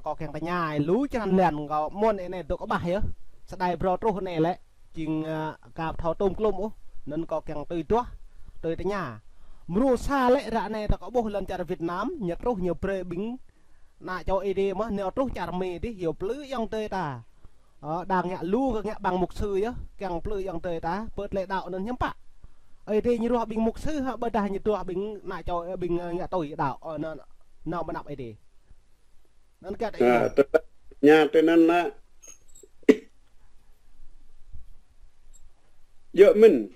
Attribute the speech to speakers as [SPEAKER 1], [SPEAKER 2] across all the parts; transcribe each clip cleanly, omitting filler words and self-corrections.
[SPEAKER 1] có kèn tay nhai lú cho anh liền có môn này tôi có bài á sẽ đại pro trâu này lại chừng cà thao tôm klum ú nên có kèn tươi tua tươi tay nhà mưu xa lệ ra này ta có bộ lần chợ Việt Nam nhật trâu nhiều pre bính nãy cho ED mà nếu trâu chợ mì đi hiểu plứ yang tươi ta đang nhạ lú các nhạ bằng mục sư á kèn plứ yang tươi ta bớt lệ đạo nên nhắm bạ ED như rồi bình mục sư ha bớt đài như tôi bình nãy cho bình nhạ tôi đạo nó nào mà nạp ED nên cái đấy
[SPEAKER 2] nhà tênนั้นละvợ mình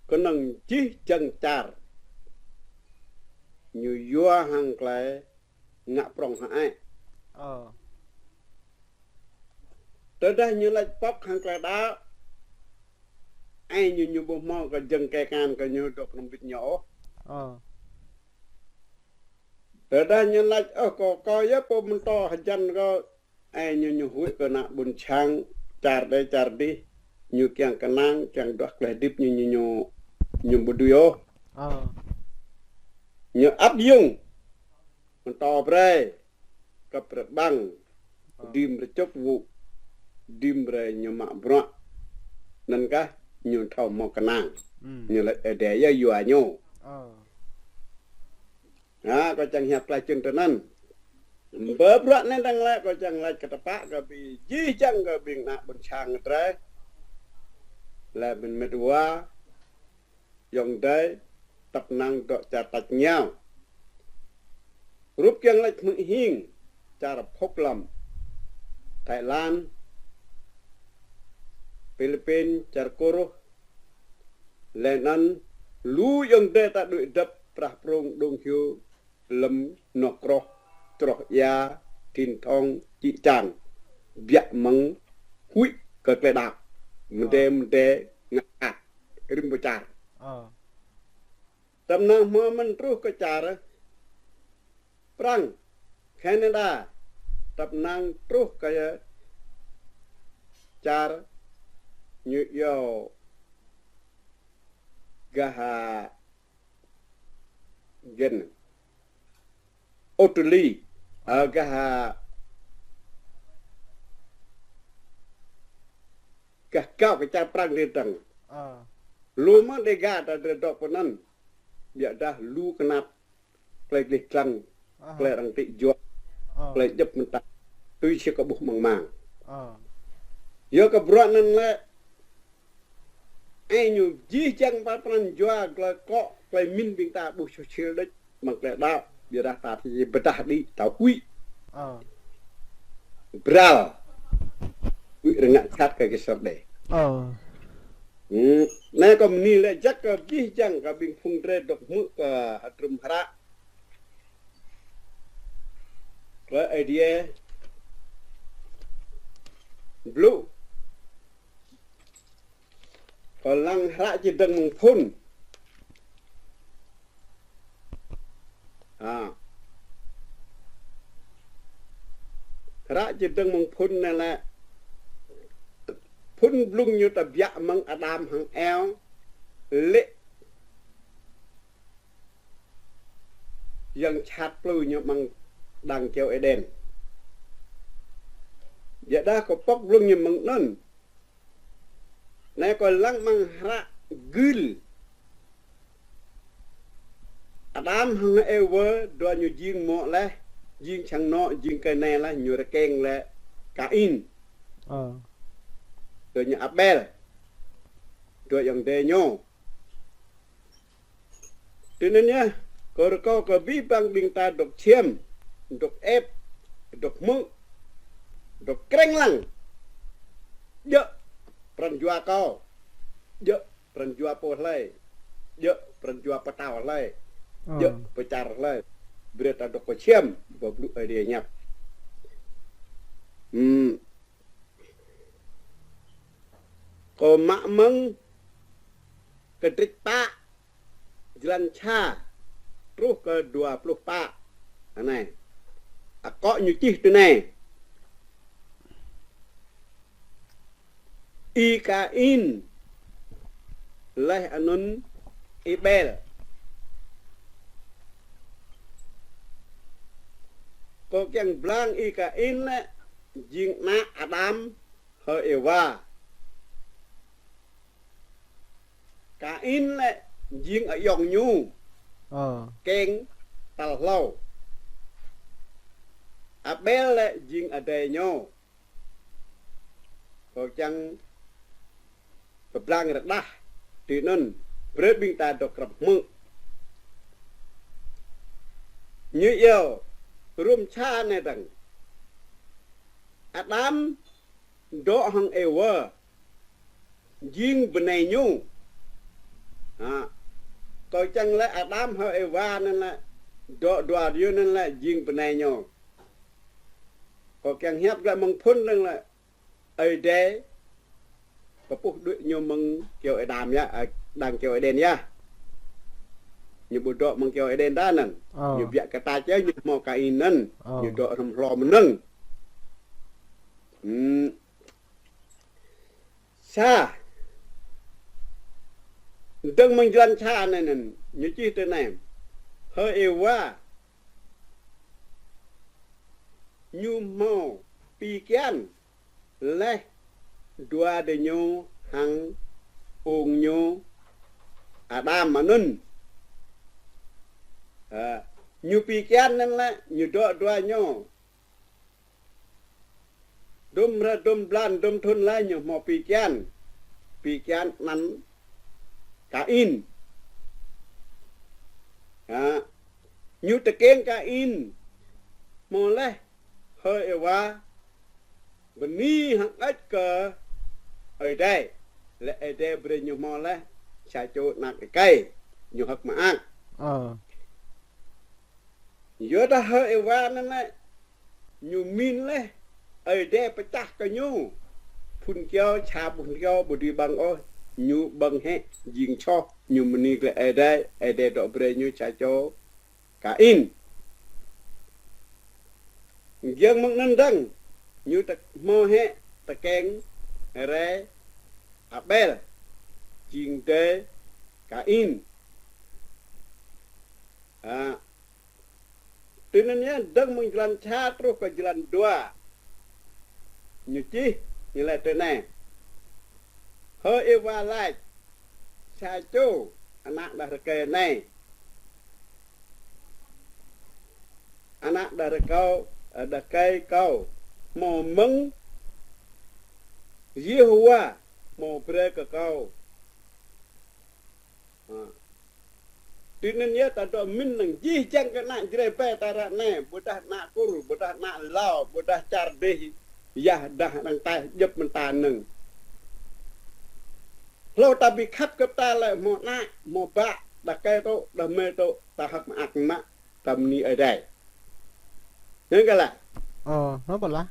[SPEAKER 2] có năng chí chân char như vua hàng cái ngạ prong hại tới đây như là bóc hàng cái đó ai như bố mò cái dân cây can cái như độc làm việc nhỏ tới đây như là có giá bộ mình to hành chân có ai như hụi cái nạ bún chang char đi như keng kenang keng doak le dip như buduyo như áp dụng mình to bre cặp băng dim re chốc vụ dim re như mạ bro nên cả như thầu mò kenang như là để ya yua nhau có chẳng hiệp lại chân trênนั้นbơ bro nên đang lại có chẳng lại cái tập cái bị gì chẳng cái bị nạ bún chang cái là mình mới qua dùng đấy tập năng độ trả tạch nhau rút chân lại mũi hiên trả lập phốc lầm Thái Lan Philippines trả Coro lên ăn lú dùng đấy ta đuổi đập prah prong đông hiu lầm nọ cro trọ ya tin thong chị chàng vẹn măng húi cờ lệ đạp mình đe ngã rim bồ chả tầm năng mà mình trú cái chả đó Frank Canada tầm năng trú cái chả New York Gaha Gen Australia Gaha kau kecah perang di teng. Lu mah dega ada dok penan. Biar dah lu kenap play klang, play rang tik jual, play jep mentah. Tu si kebuh mang. Yo keberuan nan le. Nyu ji jang papan jual kok play min bingta buh sosial dah mang play dah biar dah tadi bedah di tau hui. Bral. Rengat chat cái sọt đấy. Nay có mình lại chắc cái gì chẳng cái bình phun tre độc mũ cái trùm hara. Cái idea blue. Còn lăng hara chỉ đằng mông phun. Hara chỉ đằng mông phun này là phun lung như tập dạ măng Adam hàng eo lệ dân chát lùi như măng đằng kêu Eden dạ đã có bóc lung như măng nân này còn lăng măng ra gül Adam hàng eo vơ đoan như riêng mọ lẽ riêng chẳng nọ riêng cây này là như là kèng là Cain rồi nhà Abel rồi dòng đề nhau cho nên nhá có vi bằng bình ta độc chiêm độc ép độc mũ độc kreng lăng dợ pranjua cao dợ pranjua po lay dợ pranjua patao lay dợ pacar lay berita độc có chiêm và blue idea nhập có mak meng kedrik pak jalan cha terus ke 20 pak này akok nyucih tu này Ikain leh anun Ibel có chẳng blang y cả in nè dinh na Adam hơi Eva cả in nè dinh ở dòng nhu keng tàu lâu Abel nè dinh ở đề nhau có chẳng blang rất đa thì nên bớt bình ta được gặp mực như yêu rùm cha này rằng Adam đỗ hằng Eva dinh bên này nhung coi chăng là Adam hay Eva nên là đỗ đòa điêu nên là dinh bên này nhau có càng hiệp lại mong phun nên là ở đây có phục đội nhiều mong kiểu Adam nhá đang kiểu Eden nhá như bộ đội mong kiểu Eden đó nè như việc cái ta chế như mò cái in nè như đội làm lò mình nâng xa đừng mình dân xa này nè như chi thế này hơi yêu quá như mò pi kian lẽ đua để nhau hàng ung nhau Adam mà nên như pi kian nên là như đua nhau đom ra đom blan đom thôn lại như mò pi kian nắn cả in như tờ kén cả in mò lẽ hơi qua bên ní hàng ít cờ ở đây là ở đây bây giờ mò lẽ xài chỗ nặng cái cây nhiều hạt mà ăn giờ ta hơi qua nên là nhiều min lẽ ở đây phải chắc cái nhu phun keo chà phun keo body bằng ôi nhu bằng hết dính cho nhu mình là ở đây đó bây giờ xài chỗ cả in dân mong nên rằng như ta mô hệ ta kén rê Abel chiên tế cả in từ nên nhé dân mình làm cha trô có làm đua như chi như là thế này hơi yêu va lại xa chô anak dah rekay này anak dah rekau ada cây câu mò măng Yehovah mò pre cái câu tuy nhiên nhớ ta đó mình nằng gì chẳng cái nạn chỉ để ta ra nè bữa ta nạn curu bữa ta nạn lao bữa ta char đi ya dah đang tay giúp mình ta nằng lâu ta bị khắp cái ta lại mò nạ mò bạ đặt cây tô đặt mê tô ta học mà ạc mạ tầm ni ở đây nên cái là
[SPEAKER 1] nó bảo là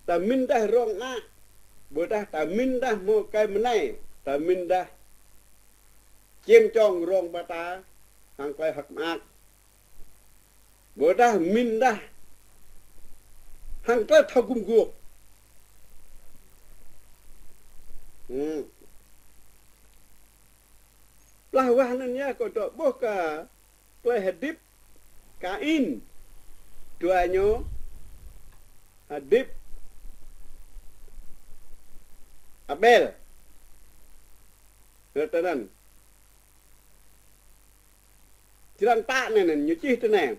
[SPEAKER 2] ta min dah rong na bữa ta min dah mua cây bên này ta min dah chiêm chong rong ba ta hàng cây hạt mạc bữa ta min dah hàng cây thau cung guộc lah wah nanya ko to boka play hadip kain duanya hadip Abel tenan jiran pak này như chi thế này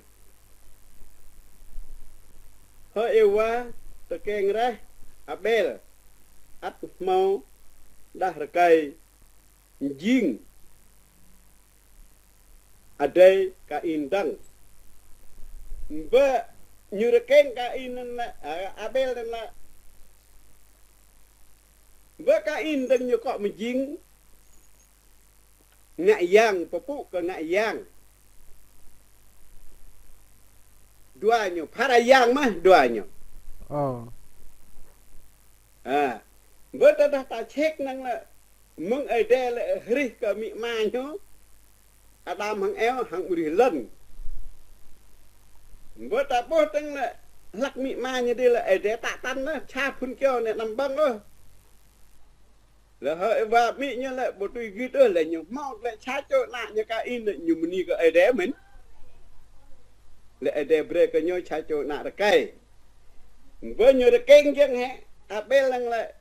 [SPEAKER 2] hơi yêu quá ta keng ra Abel at mau dah rekai jing ada kain dang ba như rekai kain là Abel là ba kain dang như cọ mình jing ngại giang papu ke ngại giang duanya parayang mah duanya bữa ta check năng là mừng ở đây là ri cả mị ma nhó Adam hàng éo hàng bùi lần bữa ta bố tăng là lắc mị ma như đây là ở đây tạ tan đó cha phun keo này nằm băng đó là hơi và mị như là bộ tùy ghi đó là nhiều mau lại cha cho nạn như cái in là nhiều mình đi ở đây mình lệ đề bre cái nhoi cha cho nạ được cây với nhiều được kênh chứ hả Abel lăng lại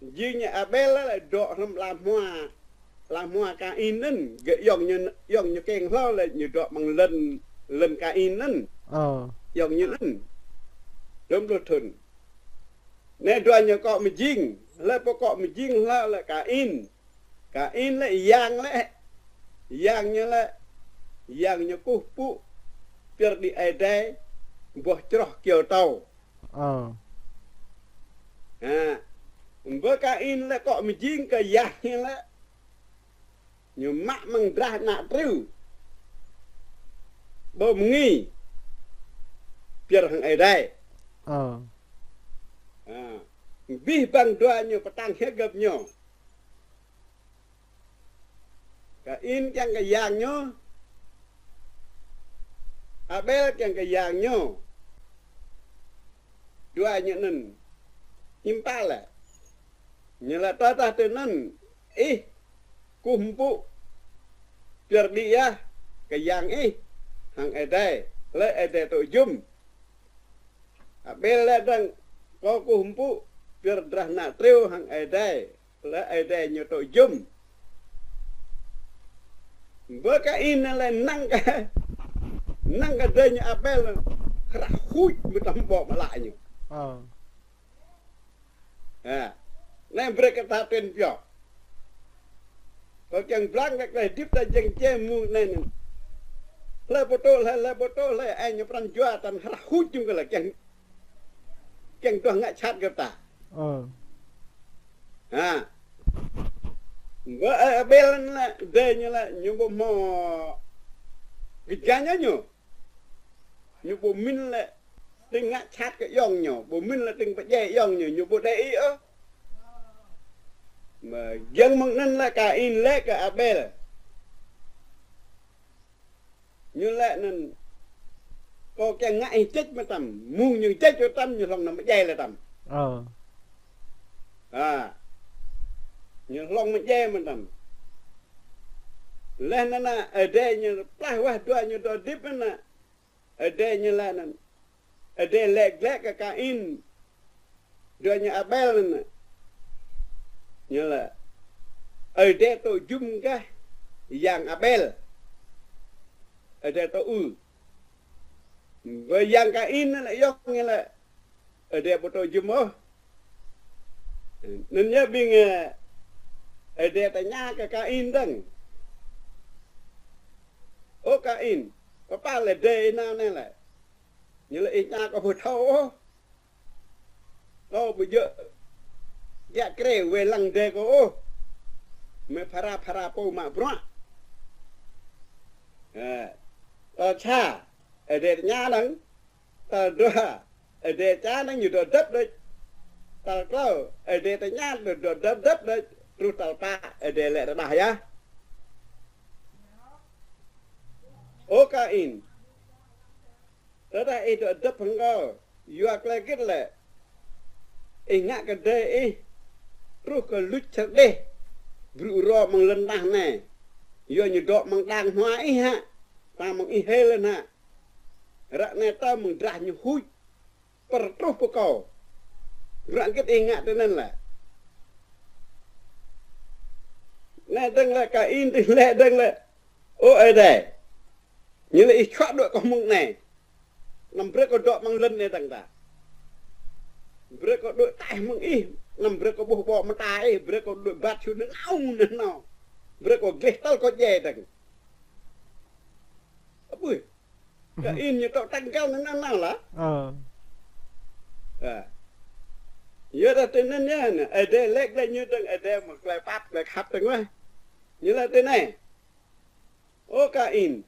[SPEAKER 2] duy nhà Abel là độ làm hoa ca in nên cái dòng như kênh lo là như độ bằng lần ca in nên dòng như nên đúng rồi thuần nên rồi như cọ mình dinh là có cọ mình dinh là ca in lại giang như cú pu pier đi ai đây buat cerah kiau tau với ca in là cọ mình dinh cái giang như là nhiều mạ măng ra nạ trừ bơm nghi pier hàng ai đây vì bằng đoan nhiều patang hết gặp nhau cả in chẳng cái giang nhau Abel chẳng cái giang nhau đoan như nên impa là như là ta từ nên kumpu biar dia cái giang hàng ở đây lấy ở đây tội dùm Abel là đang có kumpu biar dah nak triu hang ai đây như tội dùm với cái in là năng cái đây như Abel là khá hút mới tầm bỏ mà lại như nên beri kata tên piao có chẳng blank cái tiếp ta chẳng che mu nên le botol le anh như pran jua tan khá hút chung cái là chẳng toàn ngại chat gặp ta với Abel là đây như là như bộ mò cái cá nhá như bộ minh là tình ngã chát cái dòng nhỏ bộ minh là tình phải dè dòng nhỏ như bộ đây mà dân mong nên là cả in lệ cả Abel như lệ nên có cái ngại chết mà tầm mu như chết cho tâm như lòng nó mới dè là tầm như lòng mình dè mình tầm lên nó ở đây như plai quá đua như đua dip nó ở đây như là ở đây lẹ cả in đua như Abel như là ở đây tôi zoom cái dạng Abel ở đây tôi với dạng cả in nó lại giống như là ở đây tôi zoom nên nhớ bình ở đây tại nhà cả in đằng cả in có ba là đây nào này lại như là in nhà có một thâu bây giờ dạ kể về lăng đề có me para po ma bro cha ở đây nhà nắng đưa ở đây cha nắng như đồ đất đấy ta câu ở đây ta nhà đồ đất đấy rồi ta pa ở đây lại là ya cả in đó là ít đồ đất không có vừa cái cái là ngã cái đây rồi cái lút chật đi bự ro mang lên đằng này giờ như độ mang đằng hoa ha ta mang hết lên ha rạ này ta mang ra như hút per trúc po cầu rạ cái ngã thế nên là này đừng là cả in thì lệ đừng là ở đây như là ít choát đội con mông này nằm bữa có độ mang lên này đằng ta bữa có đội tai mang nằm bữa có bộ bò mà tai bữa có đội bát chú nó ong nữa nào bữa có ghét tao có dè đằng ui cả in như tao tăng cao nó nào là giờ là tên nên nhá ở đây lệch đây như đằng ở đây một cái phát lại khắp đằng quá như là tên này cả in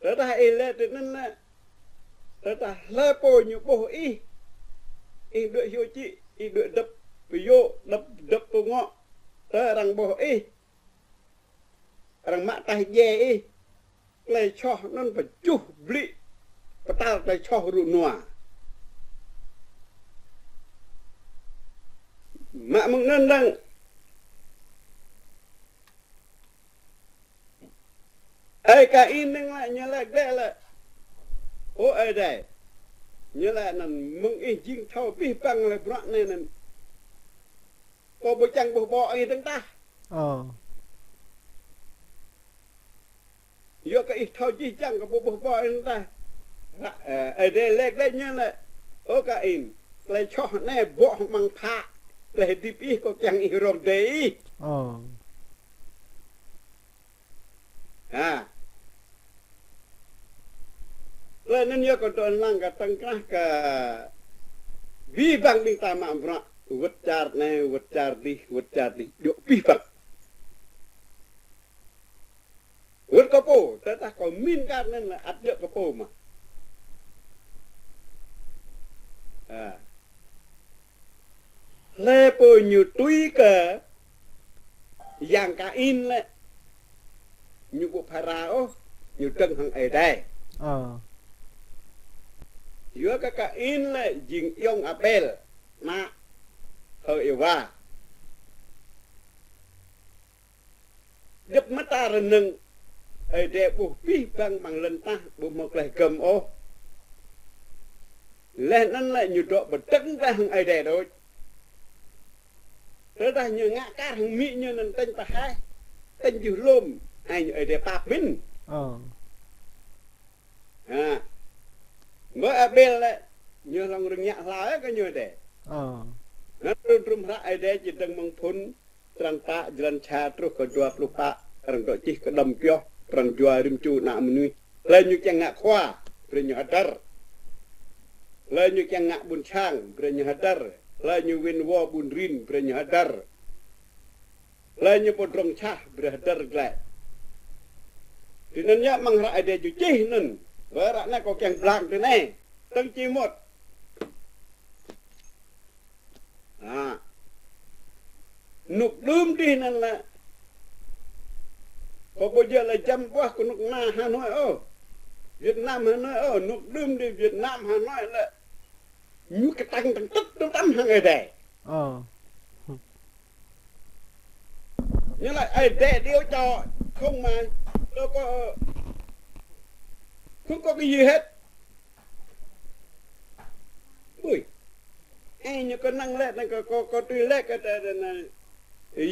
[SPEAKER 2] đó là in lên tên nên là đó là lơ bồ như bồ in đợi hiếu chị in đợi đập ví dụ đập bồ ngọ đó rằng bồ rằng mạ tay dè lại cho nó phải chú lị và ta lại cho rượu nòa mạ mừng nên rằng ai cả in nên lại như là đây là ô ai đây như là nằm mừng in chinh thâu pi băng là bọt này nằm có bộ chăng bộ bọ gì ta vô cái ít thâu chi chăng có bộ bọ gì ta ai đây lệch đây như là ô cả in lại cho này bộ mang pha lại đi pi có chăng in rồi đấy lên nên nhớ còn toàn lang cả tăng cả cả vi bằng đi ta mà bra vật chart này vật chart đi độ vi bằng vật có po ta có min cả nên là ắt được có po mà lê po nhiều túi cả dạng cả in lệ nhiều bộ parao nhiều trăng hàng ở đây giữa các cả in lệ dình yong apel mà ở Eva đập mắt ta rồi nâng ở đây bộ pi bằng lần ta bộ một lại cầm ô lên nó lại nhiều độ bật tấn ra hàng ở đây rồi tới đây như ngã cá hàng mỹ như nên tên ta hai tên chữ lôm ai ở đây pa pin mới ở bên lại như lòng rừng nhạc lá cái như thế nó trùm ra ở đây chỉ đang mong phun trăng ta jalan cha terus ke dua lupa orang dok cih ke dam pio orang jual rimcu nak menui lên như chang ngak khoa rồi như hadar lên như chang ngak bun chang rồi như hadar lên như win wo bun rin rồi như hadar lên như podrong cha rồi hadar lại thì nên nhá mang ra ở đây chú cih nên vợ ra nó có càng lạng thế này tăng chi một nục đơm đi nên là có bao giờ là chăm quá của nục na Hà Nội Việt Nam Hà Nội nục đơm đi Việt Nam Hà Nội là như cái tăng tăng tất trong tắm hàng ngày đây như là ai để điêu cho không mà đâu có không có cái gì hết ui ai như có năng lệ này có tùy lệ cái này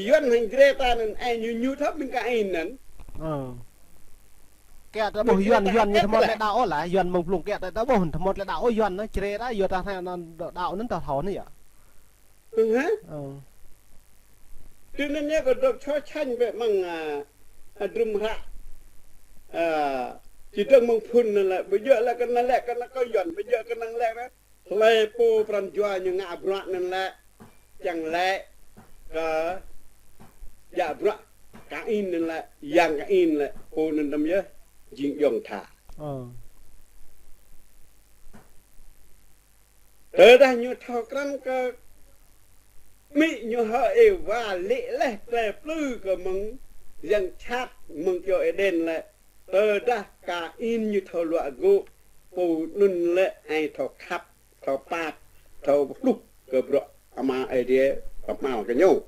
[SPEAKER 2] dân hành Greta nên ai như thấp bên cái ai nấn
[SPEAKER 1] kẹt đã bổ yuan như thằng một lại đạo là yuan mông lùng kẹt đã bổ thằng một lại đạo yuan nó chơi đã yuan ta hay đạo nó tao tháo này à
[SPEAKER 2] hả cho nên nhớ có được cho chanh về bằng drum ra chỉ trong mong phun là bây giờ là cái năng lệ cái nó có yuan bây giờ cái năng lệ đó lệ po pran jua như ngã bọt nên là chẳng lẽ dạ bọt cả in nên là yang cả in là po nên đâm nhớ dính dòng thả tới đây như thao cắn cái mỹ như họ yêu và lệ lệ lệ plư của mừng dân chat mừng cho đền là tới đây cả in như thao loại gỗ po nên là ai thao khắp thao pat thao lúc cái bọt ama ai đi tập màu cái nhau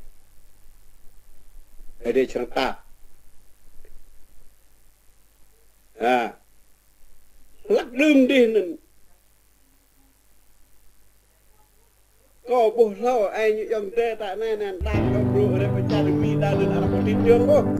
[SPEAKER 2] ai đi chẳng ta lắc đơm đi nên có bố lâu ai như dòng tê tại này nè đang có bố ở đây phải cha được mi đang được ăn một tin chương không